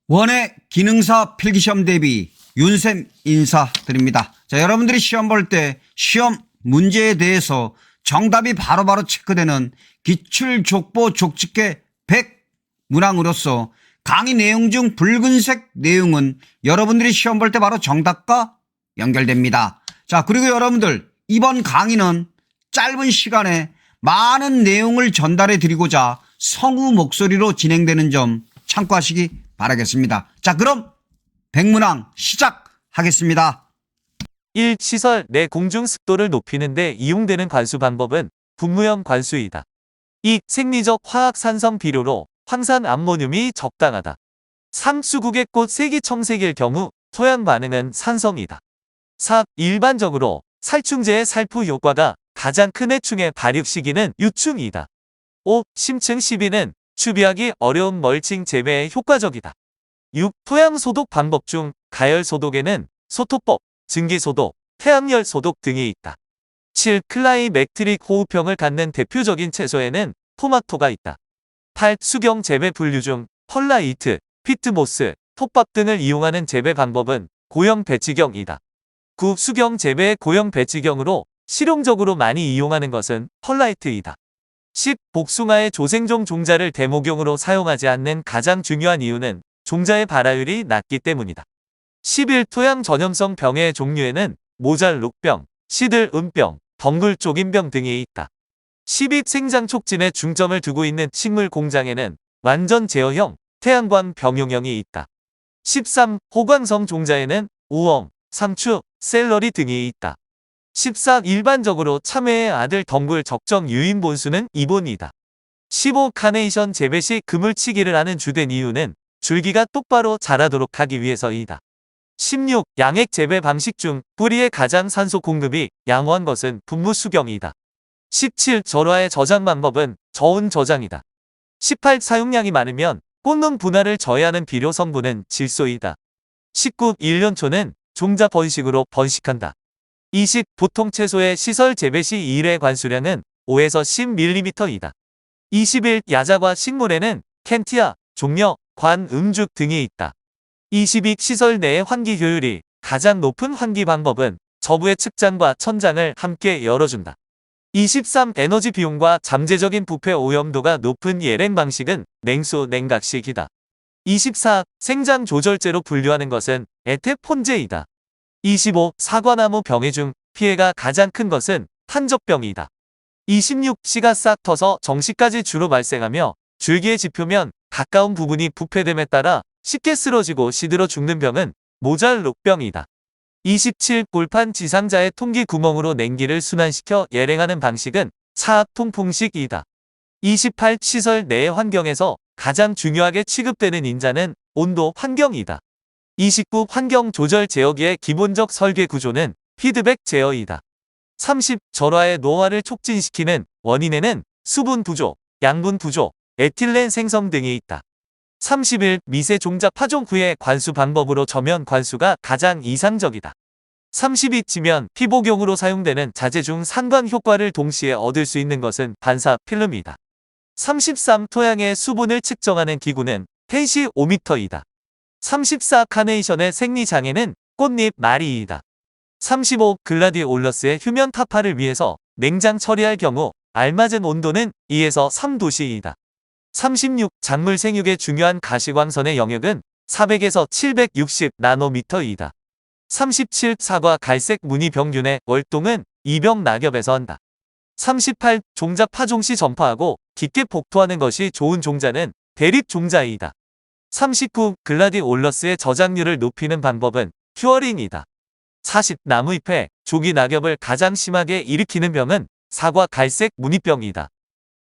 원의 기능사 필기시험 대비 윤쌤 인사드립니다. 자, 여러분들이 시험 볼 때 시험 문제에 대해서 정답이 바로바로 체크되는 기출족보 족집게 100 문항으로서 강의 내용 중 붉은색 내용은 여러분들이 시험 볼 때 바로 정답과 연결됩니다. 자, 그리고 여러분들 이번 강의는 짧은 시간에 많은 내용을 전달해 드리고자 성우 목소리로 진행되는 점 참고하시기 바라겠습니다. 자, 그럼 백문항 시작하겠습니다. 1. 시설 내 공중 습도를 높이는 데 이용되는 관수 방법은 분무형 관수이다. 2. 생리적 화학 산성 비료로 황산 암모늄이 적당하다. 3. 수국의 꽃 세기청색일 경우 토양 반응은 산성이다. 4. 일반적으로 살충제의 살포 효과가 가장 큰 해충의 발육 시기는 유충이다. 5. 심층 시비는 추비하기 어려운 멀칭 재배에 효과적이다. 6. 토양 소독 방법 중 가열 소독에는 소토법, 증기 소독, 태양열 소독 등이 있다. 7. 클라이맥트릭 호흡형을 갖는 대표적인 채소에는 토마토가 있다. 8. 수경 재배 분류 중 펄라이트, 피트모스, 톱밥 등을 이용하는 재배 방법은 고형 배치경이다. 9. 수경 재배의 고형 배치경으로 실용적으로 많이 이용하는 것은 펄라이트이다. 10. 복숭아의 조생종 종자를 대모경으로 사용하지 않는 가장 중요한 이유는 종자의 발화율이 낮기 때문이다. 11. 토양 전염성 병의 종류에는 모잘룩병, 시들음병, 덩굴쪽인병 등이 있다. 12. 생장 촉진에 중점을 두고 있는 식물 공장에는 완전 제어형, 태양광 병용형이 있다. 13. 호광성 종자에는 우엉, 상추, 샐러리 등이 있다. 14. 일반적으로 참외의 아들 덩굴 적정 유인 본수는 2본이다. 15. 카네이션 재배 시 그물치기를 하는 주된 이유는 줄기가 똑바로 자라도록 하기 위해서이다. 16. 양액 재배 방식 중 뿌리의 가장 산소 공급이 양호한 것은 분무수경이다. 17. 절화의 저장 방법은 저온 저장이다. 18. 사용량이 많으면 꽃눈 분화를 저해하는 비료 성분은 질소이다. 19. 1년 초는 종자 번식으로 번식한다. 20. 보통 채소의 시설 재배 시 1회 관수량은 5에서 10mm이다. 21. 야자과 식물에는 캔티아, 종려, 관, 음죽 등이 있다. 22. 시설 내의 환기 효율이 가장 높은 환기 방법은 저부의 측장과 천장을 함께 열어준다. 23. 에너지 비용과 잠재적인 부패 오염도가 높은 예냉 방식은 냉수 냉각식이다. 24. 생장 조절제로 분류하는 것은 에테폰제이다. 25. 사과나무 병해 중 피해가 가장 큰 것은 탄저병이다. 26. 씨가 싹 터서 정씨까지 주로 발생하며 줄기의 지표면 가까운 부분이 부패됨에 따라 쉽게 쓰러지고 시들어 죽는 병은 모잘룩병이다. 27. 골판 지상자의 통기 구멍으로 냉기를 순환시켜 예냉하는 방식은 차압통풍식이다. 28. 시설 내의 환경에서 가장 중요하게 취급되는 인자는 온도 환경이다. 29. 환경 조절 제어기의 기본적 설계 구조는 피드백 제어이다. 30. 절화의 노화를 촉진시키는 원인에는 수분 부족, 양분 부족, 에틸렌 생성 등이 있다. 31. 미세 종자 파종 후의 관수 방법으로 저면 관수가 가장 이상적이다. 32. 지면 피복용으로 사용되는 자재 중 상관 효과를 동시에 얻을 수 있는 것은 반사 필름이다. 33. 토양의 수분을 측정하는 기구는 텐시오미터이다. 34. 카네이션의 생리장애는 꽃잎 마리이다. 35. 글라디올러스의 휴면 타파를 위해서 냉장 처리할 경우 알맞은 온도는 2에서 3도씨이다. 36. 작물 생육의 중요한 가시광선의 영역은 400에서 760 나노미터이다. 37. 사과 갈색 무늬 병균의 월동은 이병 낙엽에서 한다. 38. 종자 파종 시 전파하고 깊게 복토하는 것이 좋은 종자는 대립 종자이다. 39. 글라디올러스의 저장률을 높이는 방법은 큐어링이다. 40. 나무잎에 조기 낙엽을 가장 심하게 일으키는 병은 사과 갈색 무늬병이다.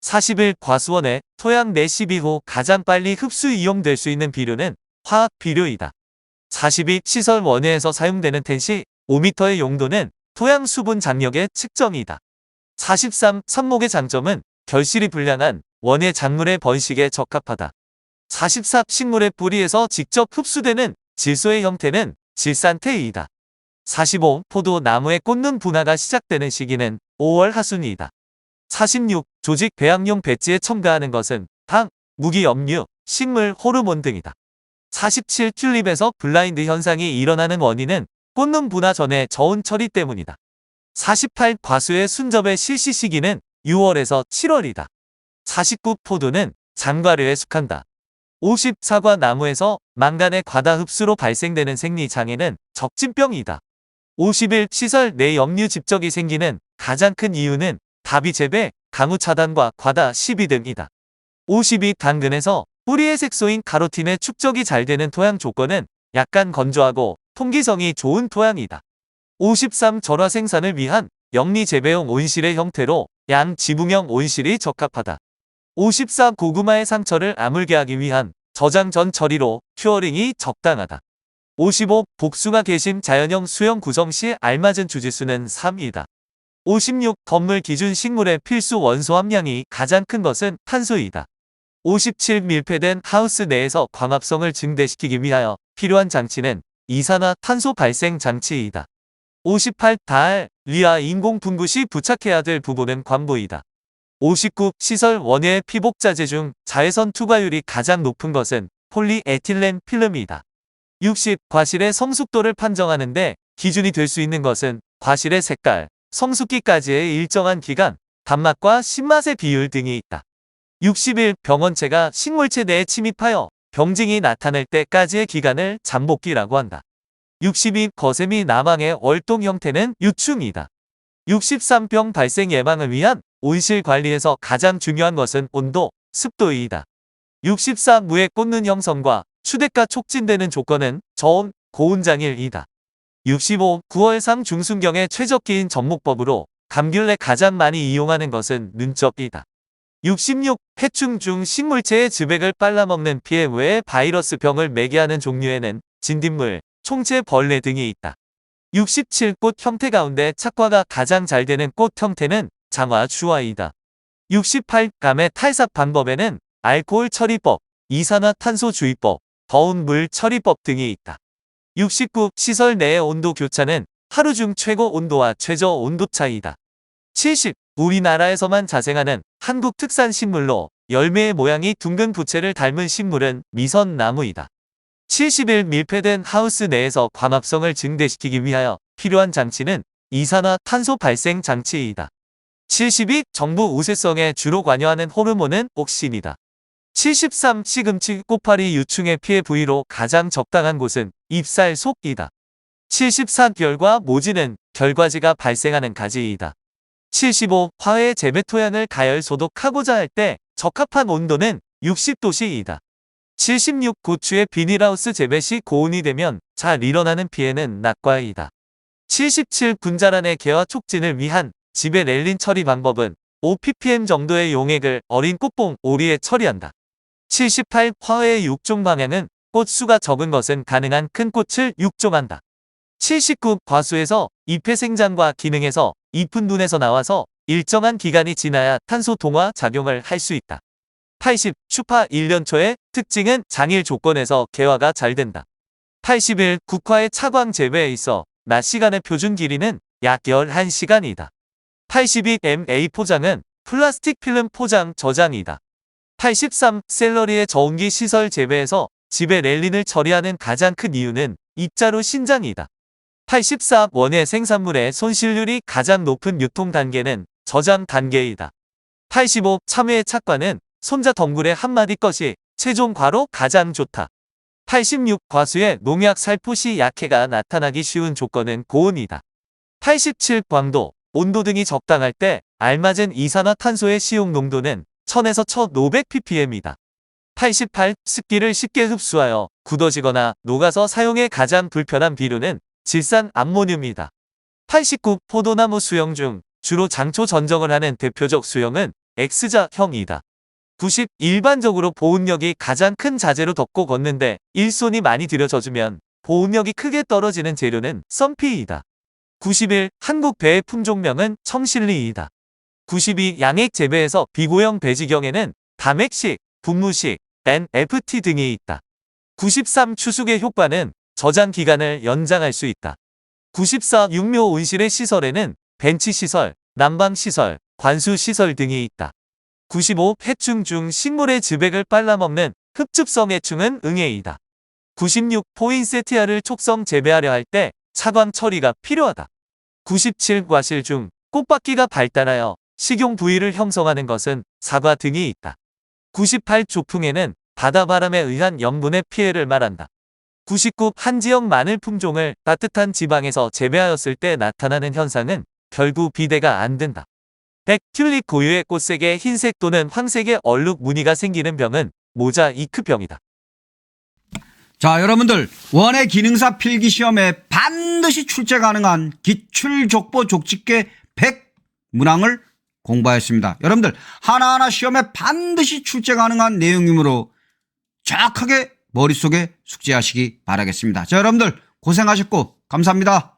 41. 과수원에 토양 내 12호 가장 빨리 흡수 이용될 수 있는 비료는 화학 비료이다. 42. 시설 원회에서 사용되는 텐시 5m의 용도는 토양 수분 장력의 측정이다. 43. 삽목의 장점은 결실이 불량한 원예 작물의 번식에 적합하다. 44. 식물의 뿌리에서 직접 흡수되는 질소의 형태는 질산테이다. 45. 포도 나무의 꽃눈 분화가 시작되는 시기는 5월 하순이다. 46. 조직 배양용 배지에 첨가하는 것은 당, 무기 염류, 식물 호르몬 등이다. 47 튤립에서 블라인드 현상이 일어나는 원인은 꽃눈 분화 전에 저온 처리 때문이다. 48 과수의 순접의 실시 시기는 6월에서 7월이다. 49 포도는 장과류에 속한다. 50 사과 나무에서 망간의 과다 흡수로 발생되는 생리 장애는 적진병이다. 51 시설 내 염류 집적이 생기는 가장 큰 이유는 다비 재배, 강우 차단과 과다 시비 등이다. 52 당근에서 뿌리의 색소인 카로틴의 축적이 잘 되는 토양 조건은 약간 건조하고 통기성이 좋은 토양이다. 53 절화 생산을 위한 영리 재배용 온실의 형태로 양 지붕형 온실이 적합하다. 54 고구마의 상처를 아물게 하기 위한 저장 전 처리로 큐어링이 적당하다. 55 복숭아 개심 자연형 수영 구성 시 알맞은 주짓수는 3이다. 56 건물 기준 식물의 필수 원소 함량이 가장 큰 것은 탄소이다. 57 밀폐된 하우스 내에서 광합성을 증대시키기 위하여 필요한 장치는 이산화탄소 발생 장치이다. 58 달, 리아 인공 분구 시 부착해야 될 부분은 관보이다. 59 시설 원예의 피복자재 중 자외선 투과율이 가장 높은 것은 폴리에틸렌 필름이다. 60 과실의 성숙도를 판정하는데 기준이 될 수 있는 것은 과실의 색깔, 성숙기까지의 일정한 기간, 단맛과 신맛의 비율 등이 있다. 61 병원체가 식물체 내에 침입하여 병증이 나타날 때까지의 기간을 잠복기라고 한다. 62 거세미 나망의 월동 형태는 유충이다. 63 병 발생 예방을 위한 온실 관리에서 가장 중요한 것은 온도, 습도이다. 64 무의 꽂는 형성과 추대가 촉진되는 조건은 저온, 고온장일이다. 65 9월상 중순경의 최적기인 접목법으로 감귤에 가장 많이 이용하는 것은 눈접이다. 66 해충 중 식물체의 즙액을 빨라먹는 피해 외에 바이러스 병을 매개하는 종류에는 진딧물, 총체 벌레 등이 있다. 67 꽃 형태 가운데 착과가 가장 잘 되는 꽃 형태는 장화 주화이다. 68 감의 탈삭 방법에는 알코올 처리법, 이산화탄소 주의법, 더운 물 처리법 등이 있다. 69 시설 내의 온도 교차는 하루 중 최고 온도와 최저 온도 차이다. 70 우리나라에서만 자생하는 한국 특산 식물로 열매의 모양이 둥근 부채를 닮은 식물은 미선나무이다. 71 밀폐된 하우스 내에서 광합성을 증대시키기 위하여 필요한 장치는 이산화탄소 발생 장치이다. 72 정부 우세성에 주로 관여하는 호르몬은 옥신이다. 73 시금치 꽃파리 유충의 피해 부위로 가장 적당한 곳은 잎살 속이다. 74 결과 모지는 결과지가 발생하는 가지이다. 75 화훼 재배 토양을 가열 소독하고자 할 때 적합한 온도는 60도씨이다. 76 고추의 비닐하우스 재배 시 고온이 되면 잘 일어나는 피해는 낙과이다. 77 분자란의 개화 촉진을 위한 지베렐린 처리 방법은 5ppm 정도의 용액을 어린 꽃봉 오리에 처리한다. 78 화훼의 육종 방향은 꽃수가 적은 것은 가능한 큰 꽃을 육종한다. 79 과수에서 잎의 생장과 기능에서 잎은 눈에서 나와서 일정한 기간이 지나야 탄소 동화 작용을 할 수 있다. 80 추파 1년 초의 특징은 장일 조건에서 개화가 잘 된다. 81 국화의 차광 재배에 있어 낮 시간의 표준 길이는 약 11시간이다. 82 MA 포장은 플라스틱 필름 포장 저장이다. 83 샐러리의 저온기 시설 재배에서 지베렐린을 처리하는 가장 큰 이유는 입자로 신장이다. 84 원예 생산물의 손실률이 가장 높은 유통 단계는 저장 단계이다. 85 참외의 착과는 손자 덩굴의 한마디 것이 최종과로 가장 좋다. 86 과수의 농약 살포시 약해가 나타나기 쉬운 조건은 고온이다. 87 광도, 온도 등이 적당할 때 알맞은 이산화탄소의 시용 농도는 1000에서 1500ppm이다. 88 습기를 쉽게 흡수하여 굳어지거나 녹아서 사용에 가장 불편한 비료는 질산 암모늄이다. 89 포도나무 수영 중 주로 장초 전정을 하는 대표적 수영은 X자형이다. 90 일반적으로 보온력이 가장 큰 자재로 덮고 걷는데 일손이 많이 들여져주면 보온력이 크게 떨어지는 재료는 썬피이다. 91 한국 배의 품종명은 청실리이다. 92 양액 재배에서 비고형 배지경에는 담액식, 분무식, NFT 등이 있다. 93 추수의 효과는 저장 기간을 연장할 수 있다. 94 육묘 온실의 시설에는 벤치시설, 난방시설, 관수시설 등이 있다. 95 해충 중 식물의 즙액을 빨라먹는 흡즙성 해충은 응애이다. 96. 포인세티아를 촉성 재배하려 할 때 차광 처리가 필요하다. 97. 과실 중 꽃바퀴가 발달하여 식용 부위를 형성하는 것은 사과 등이 있다. 98. 조풍에는 바다바람에 의한 염분의 피해를 말한다. 99. 한 지역 마늘 품종을 따뜻한 지방에서 재배하였을 때 나타나는 현상은 결구 비대가 안 된다. 100. 튤립 고유의 꽃색에 흰색 또는 황색의 얼룩 무늬가 생기는 병은 모자이크병이다. 자, 여러분들 원예 기능사 필기시험에 반드시 출제 가능한 기출족보 족집계 100 문항을 공부하였습니다. 여러분들 하나하나 시험에 반드시 출제 가능한 내용이므로 정확하게 머릿속에 숙지하시기 바라겠습니다. 자, 여러분들 고생하셨고 감사합니다.